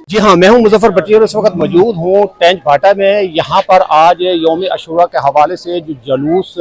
जी हाँ, मैं हूं मुजफ्फर भट्टी और इस वक्त मौजूद हूं टेंच भाटा में। यहाँ पर आज यौम अशूरा के हवाले से जो जुलूस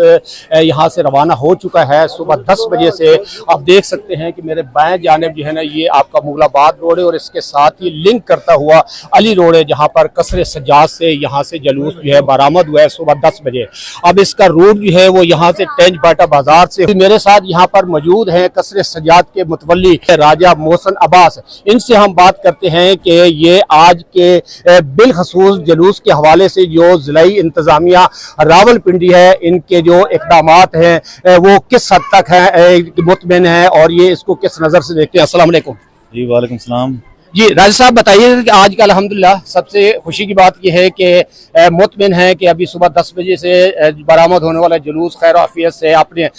यहाँ से रवाना हो चुका है सुबह 10 बजे से। आप देख सकते हैं कि मेरे बाएं जानिब जो है ना ये आपका मुगलाबाद रोड है और इसके साथ ही लिंक करता हुआ अली रोड है, जहाँ पर कसर सज्जाद से यहाँ से जुलूस जो है बरामद हुआ है सुबह 10 बजे। अब इसका रूट जो है वो यहाँ से टेंच भाटा बाजार से। मेरे साथ यहाँ पर मौजूद हैं कसर सज्जाद के मुतवल्ली राजा मोहसिन अब्बास। इनसे हम बात करते हैं कि ये आज के बिलखसूस जुलूस के हवाले से जो ज़िलाई इंतज़ामिया रावलपिंडी है, इनके जो इक़दामात हैं वो किस हद तक हैं मुतमईन है और ये इसको किस नज़र से देखते हैं। अस्सलाम वालेकुम। जी वालेकुम सलाम। जी राजा साहब बताइए कि आज का अल्हम्दुलिल्लाह सबसे खुशी की बात यह है कि मुतमईन है कि अभी सुबह 10 बजे से बरामद होने वाला जुलूस खैर आफियत से अपने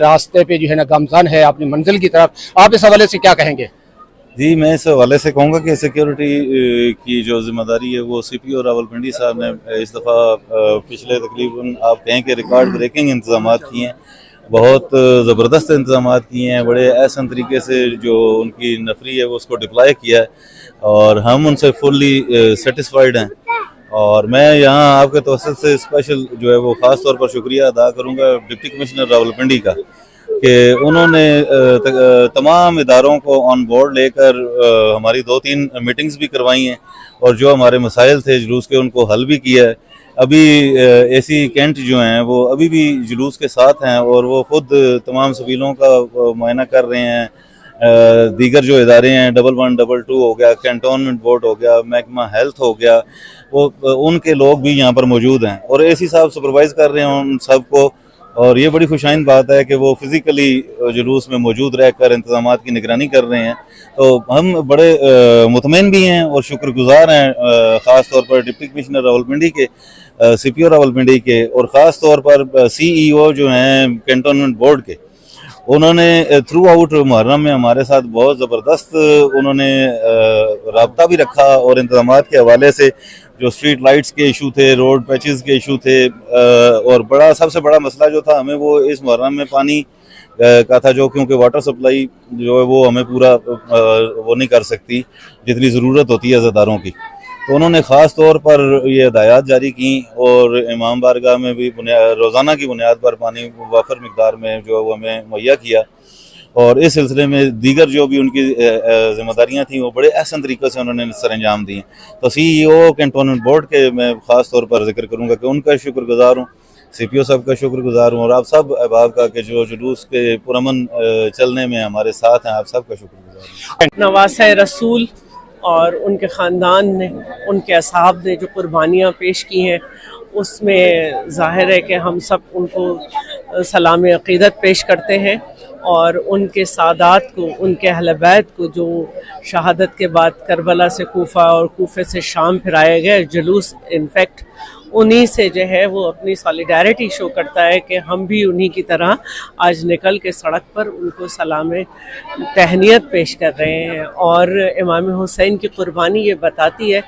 रास्ते पे जो है ना गामज़न है अपनी मंजिल की तरफ। आप इस हवाले से क्या कहेंगे? जी मैं इस हवाले से कहूँगा कि सिक्योरिटी की जो जिम्मेदारी है वो CPO रावलपिंडी साहब ने इस दफ़ा पिछले तकरीबन आप कहें कि रिकॉर्ड ब्रेकिंग इंतजाम किए हैं, बहुत ज़बरदस्त इंतजाम किए हैं, बड़े एहसन तरीके से जो उनकी नफरी है वो उसको डिप्लॉय किया है और हम उनसे फुल्ली सेटिस्फाइड हैं। और मैं यहाँ आपके तवज्जुह से स्पेशल जो है वो ख़ास तौर पर शुक्रिया अदा करूँगा डिप्टी कमिश्नर रावलपिंडी का कि उन्होंने तमाम इदारों को ऑन बोर्ड लेकर हमारी 2-3 मीटिंग्स भी करवाई हैं और जो हमारे मसाइल थे जुलूस के उनको हल भी किया है। अभी AC कैंट जो हैं वो अभी भी जुलूस के साथ हैं और वो खुद तमाम सबीलों का मुआयना कर रहे हैं। दीगर जो इदारे हैं 1122 हो गया, कैंटोनमेंट बोर्ड हो गया, महकमा हेल्थ हो गया, वो उनके लोग भी यहाँ पर मौजूद हैं और AC साहब सुपरवाइज़ कर रहे हैं उन सब को। और ये बड़ी खुशाइन बात है कि वो फिज़िकली जुलूस में मौजूद रहकर इंतज़ामात की निगरानी कर रहे हैं। तो हम बड़े मुतमईन भी हैं और शुक्रगुज़ार हैं ख़ास तौर पर डिप्टी कमिश्नर रावलपिंडी के, CPO रावलपिंडी के और ख़ास तौर पर CEO जो हैं कैंटोनमेंट बोर्ड के। उन्होंने थ्रू आउट मुहर्रम में हमारे साथ बहुत ज़बरदस्त उन्होंने राब्ता भी रखा और इंतज़ामात के हवाले से जो स्ट्रीट लाइट्स के इशू थे, रोड पैचेस के इशू थे और सबसे बड़ा मसला जो था हमें वो इस मुहर्रम में पानी का था, जो क्योंकि वाटर सप्लाई जो है वो हमें पूरा वो नहीं कर सकती जितनी ज़रूरत होती है अज़ादारों की। तो उन्होंने ख़ास तौर पर ये हदायत जारी की और इमाम बारगाह में भी रोज़ाना की बुनियाद पर पानी वाफर मिकदार में जो है वो हमें मुहैया किया और इस सिलसिले में दीगर जो भी उनकी जिम्मेदारियां थी वो बड़े अहसन तरीके से उन्होंने सर अंजाम दी। तो CEO कैंटोनमेंट बोर्ड के मैं ख़ास तौर पर जिक्र करूँगा कि उनका शुक्रगुज़ार हूँ, CPO साहब का शुक्रगुज़ार हूँ और आप सब अहबाब का कि जो जुलूस के पुरअमन चलने में हमारे साथ हैं, आप सब का शुक्रगुज़ार हूँ। नवासे रसूल और उनके ख़ानदान ने, उनके असहाब ने जो कुर्बानियाँ पेश की हैं उसमें ज़ाहिर है कि हम सब उनको सलाम अक़ीदत पेश करते हैं और उनके सादात को, उनके अहले बैत को जो शहादत के बाद करबला से कूफा और कूफे से शाम फिराए गए जुलूस, इनफैक्ट उन्हीं से जो है वो अपनी सॉलिडारिटी शो करता है कि हम भी उन्हीं की तरह आज निकल के सड़क पर उनको सलाम तहनीत पेश कर रहे हैं। और इमाम हुसैन की कुर्बानी ये बताती है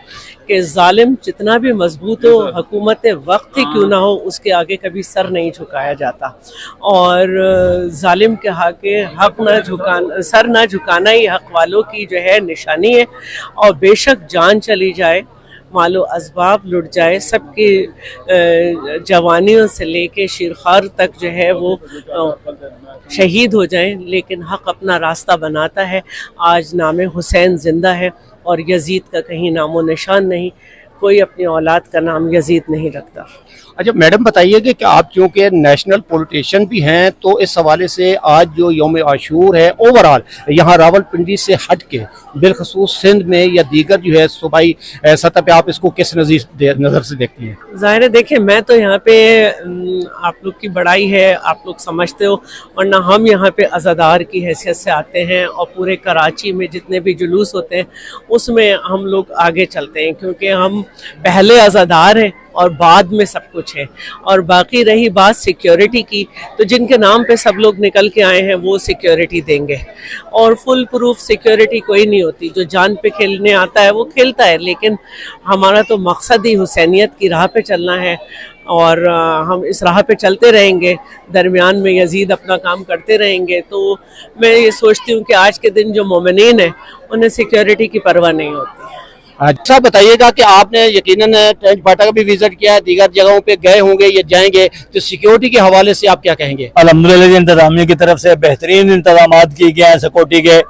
कि जालिम जितना भी मजबूत हो, हुकूमत वक्त ही क्यों ना हो, उसके आगे कभी सर नहीं झुकाया जाता और जालिम के सर ना झुकाना ही हक वालों की जो है निशानी है। और बेशक जान चली जाए, मालो असबाब लुट जाए, सबकी जवानियों से लेके शिरखार तक जो है वो शहीद हो जाएं, लेकिन हक़ अपना रास्ता बनाता है। आज नाम हुसैन ज़िंदा है और यजीद का कहीं नामो निशान नहीं, कोई अपनी औलाद का नाम यजीद नहीं रखता। अच्छा मैडम बताइए कि आप चूँकि नेशनल पॉलिटिशियन भी हैं तो इस हवाले से आज जो यौम आशूर है ओवरऑल यहाँ रावलपिंडी से हट के बिलखसूस सिंध में या दीगर जो है सूबाई सतह पे आप इसको किस नज़र से देखती हैं? ज़ाहिर है देखिए, मैं तो यहाँ पे आप लोग की बड़ाई है, आप लोग समझते हो, वरना हम यहाँ पे अज़ादार की हैसियत से आते हैं और पूरे कराची में जितने भी जुलूस होते हैं उसमें हम लोग आगे चलते हैं क्योंकि हम पहले अज़ादार हैं और बाद में सब कुछ है। और बाकी रही बात सिक्योरिटी की, तो जिनके नाम पे सब लोग निकल के आए हैं वो सिक्योरिटी देंगे और फुल प्रूफ सिक्योरिटी कोई नहीं होती। जो जान पे खेलने आता है वो खेलता है, लेकिन हमारा तो मकसद ही हुसैनियत की राह पे चलना है और हम इस राह पे चलते रहेंगे, दरमियान में यजीद अपना काम करते रहेंगे। तो मैं ये सोचती हूँ कि आज के दिन जो मोमिनीन है उन्हें सिक्योरिटी की परवाह नहीं होती। अच्छा बताइएगा कि आपने यकीनन टेंच फाटा का भी विजिट किया है, दीगर जगहों पे गए होंगे या जाएंगे, तो सिक्योरिटी के हवाले से आप क्या कहेंगे? अल्हम्दुलिल्लाह इंतजामिया की तरफ से बेहतरीन इंतजाम किए गए हैं सिक्योरिटी के।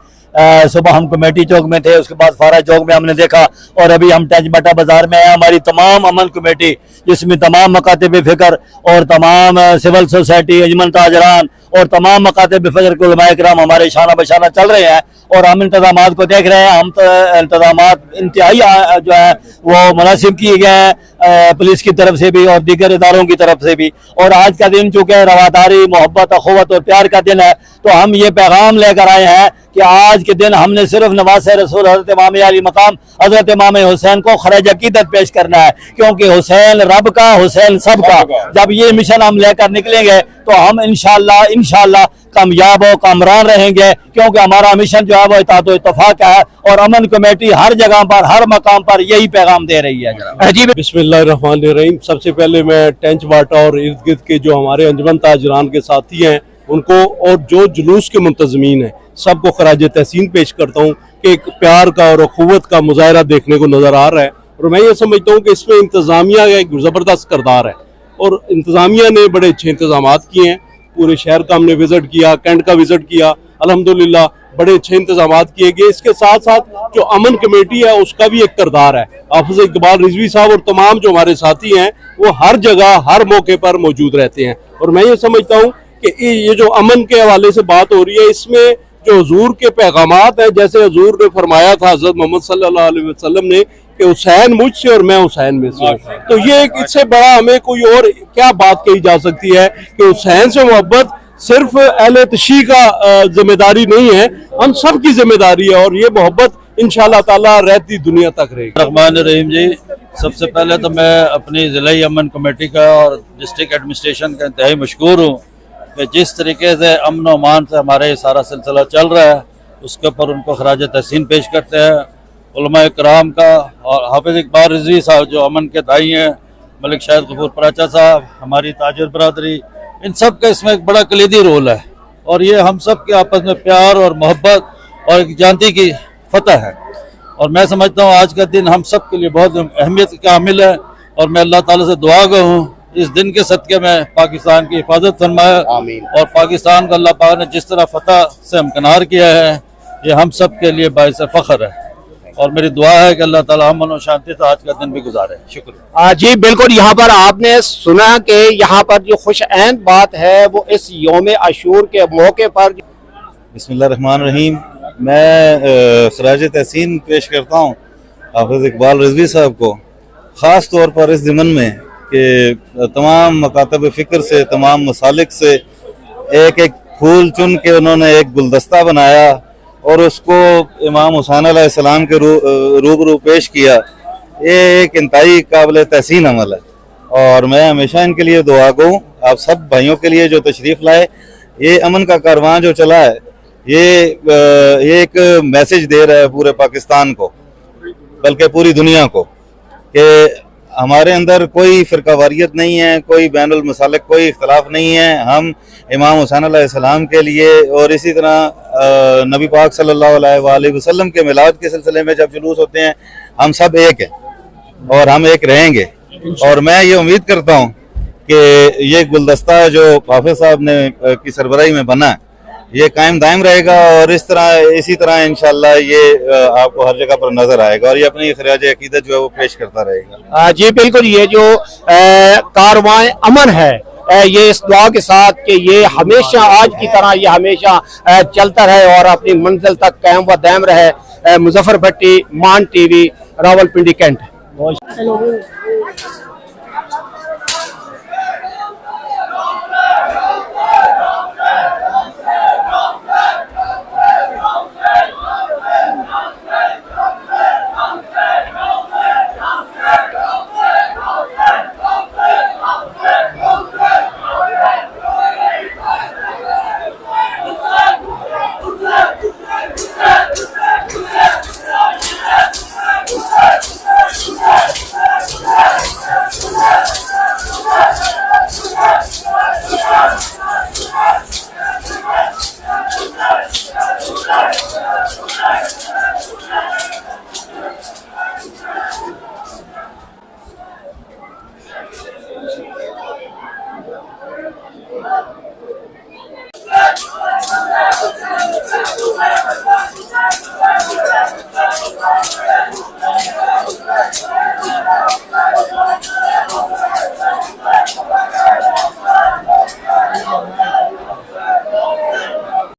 सुबह हम कमेटी चौक में थे, उसके बाद फारा चौक में हमने देखा, और अभी हम टेंच फाटा बाजार में हैं। हमारी तमाम अमन कमेटी जिसमें तमाम मकातिब फिक्र और तमाम सिविल सोसाइटी, अजमन ताजरान और तमाम मकातिब फिक्र के उलमाए किराम हमारे शाना बशाना चल रहे हैं, और हम इंतजामात को देख रहे हैं। हम तो इंतजामात इंतहाई जो है वो मुनासिब किए गए हैं पुलिस की तरफ से भी और दीगर इदारों की तरफ से भी। और आज का दिन चूँकि रवादारी, मोहब्बत, अखुवत और प्यार का दिन है, तो हम ये पैगाम लेकर आए हैं कि आज के दिन हमने सिर्फ नवासे रसूल हज़रत इमाम अली मकाम हज़रत इमाम हुसैन को खराज अकीदत पेश करना है, क्योंकि हुसैन रब का, हुसैन सब का। जब ये मिशन हम लेकर निकलेंगे तो हम इंशाअल्लाह कामयाब और कामरान रहेंगे, क्योंकि हमारा मिशन जो है वो इत्तेहाद व इत्तफाक है, और अमन कमेटी हर जगह पर, हर मकाम पर यही पैगाम दे रही है। जी बिस्मिल्लाहिर्रहमानिर्रहीम। सबसे पहले मैं टेंच फाटा और इर्द गिर्द के जो हमारे अंजुमन ताजरान के साथी हैं उनको, और जो जुलूस के मुंतज़मीन हैं, सबको खराज तहसीन पेश करता हूँ कि एक प्यार का और अखुवत का मुजाहरा देखने को नज़र आ रहा है। और मैं ये समझता हूँ कि इसमें इंतज़ामिया का एक ज़बरदस्त किरदार है, और इंतज़ामिया ने बड़े अच्छे इंतजाम किए हैं। पूरे शहर का हमने विज़िट किया, कैंट का विज़िट किया, अल्हम्दुलिल्लाह बड़े अच्छे इंतजाम किए गए। इसके साथ साथ जो अमन कमेटी है उसका भी एक किरदार है। हाफिज इकबाल रिजवी साहब और तमाम जो हमारे साथी हैं वो हर जगह, हर मौके पर मौजूद रहते हैं। और मैं ये समझता हूँ कि ये जो अमन के हवाले से बात हो रही है, इसमें जो हुजूर के पैगामात हैं, जैसे हुजूर ने फरमाया था हज़रत मोहम्मद सल्लल्लाहु अलैहि वसल्लम ने कि हुसैन मुझसे और मैं हुसैन में से, तो ये एक इससे बड़ा हमें कोई और क्या बात कही जा सकती है कि हुसैन से मोहब्बत सिर्फ अहले तशी का जिम्मेदारी नहीं है, हम सब की जिम्मेदारी है, और ये मोहब्बत इंशाअल्लाह ताला रहती दुनिया तक रहेगी। रहमान रहीम जी, सबसे पहले तो मैं अपनी ज़िला अमन कमेटी का और डिस्ट्रिक्ट एडमिनिस्ट्रेशन का इंतहाई मशकूर हूँ कि जिस तरीके से अमन व अमान से हमारे सारा सिलसिला चल रहा है, उसके ऊपर उनको खराज तहसीन पेश करते हैं। उलमा कराम का और हाफिज इकबाल रिजवी साहब जो अमन के दाई हैं, मलिक शाहिद गफूर पराचा साहब, हमारी ताजिर बरादरी, इन सब का इसमें एक बड़ा कलीदी रोल है, और ये हम सब के आपस में प्यार और मोहब्बत और एक जानती की फतह है। और मैं समझता हूँ आज का दिन हम सब के लिए बहुत अहमियत का हामिल है, और मैं अल्लाह ताला से दुआ गो हूँ इस दिन के सदक़े में पाकिस्तान की हिफाजत फरमाए, और पाकिस्तान का अल्लाह पाक ने जिस तरह फतह से हमकिनार किया है, ये हम सब के लिए बाइस फ़ख्र है। और मेरी दुआ है कि अल्लाह ताला अमन और शांति से आज का दिन भी गुजारे। शुक्रिया। जी बिल्कुल, यहाँ पर आपने सुना कि यहाँ पर जो खुश आइंद बात है वो इस यौम आशूर के मौके पर। बिस्मिल्लाहिर्रहमानिर्रहीम। मैं खराज तहसीन पेश करता हूँ हाफिज इकबाल रिजवी साहब को, ख़ास तौर पर इस ज़िमन में कि तमाम मकातब फ़िक्र से, तमाम मसालिक से एक एक फूल चुन के उन्होंने एक गुलदस्ता बनाया और उसको इमाम हुसैन अलैहिस्सलाम के रूबरू पेश किया। ये एक इंतहाई काबिल तहसीन अमल है, और मैं हमेशा इनके लिए दुआ गो आप सब भाइयों के लिए जो तशरीफ़ लाए। ये अमन का कारवां जो चला है, ये एक मैसेज दे रहा है पूरे पाकिस्तान को, बल्कि पूरी दुनिया को, कि हमारे अंदर कोई फ़िरकावारियत नहीं है, कोई बैनुल मसालिक कोई इख्तलाफ नहीं है। हम इमाम हुसैन अलैहिस्सलाम के लिए, और इसी तरह नबी पाक सल्लल्लाहु अलैहि वसल्लम के मिलाद के सिलसिले में जब जुलूस होते हैं, हम सब एक हैं और हम एक रहेंगे। और मैं ये उम्मीद करता हूँ कि ये गुलदस्ता जो हाफिज साहब ने की सरबराही में बना है, ये कायम दायम रहेगा, और इसी तरह इंशाअल्लाह ये आपको हर जगह पर नजर आएगा, और ये अपनी खराज अकीदत जो है वो पेश करता रहेगा। जी बिल्कुल, ये जो कारवां अमन है, ये इस दुआ के साथ कि ये हमेशा आज की तरह ये हमेशा चलता रहे और अपनी मंजिल तक कायम व दायम रहे। मुजफ्फर भट्टी, मान टीवी, रावलपिंडी, कैंट।